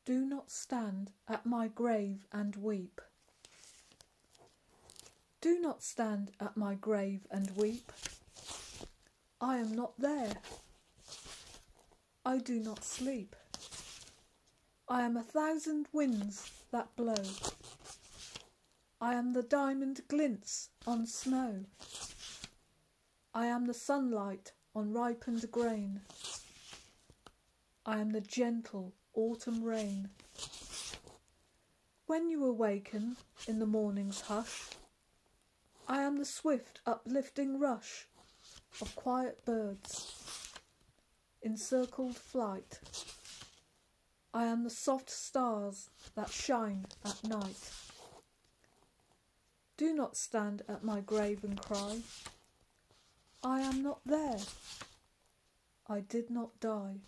Do not stand at my grave and weep. Do not stand at my grave and weep. I am not there. I do not sleep. I am 1,000 winds that blow. I am the diamond glints on snow. I am the sunlight on ripened grain. I am the gentle autumn rain. When you awaken in the morning's hush, I am the swift uplifting rush of quiet birds in circled flight. I am the soft stars that shine at night. Do not stand at my grave and cry. I am not there. I did not die.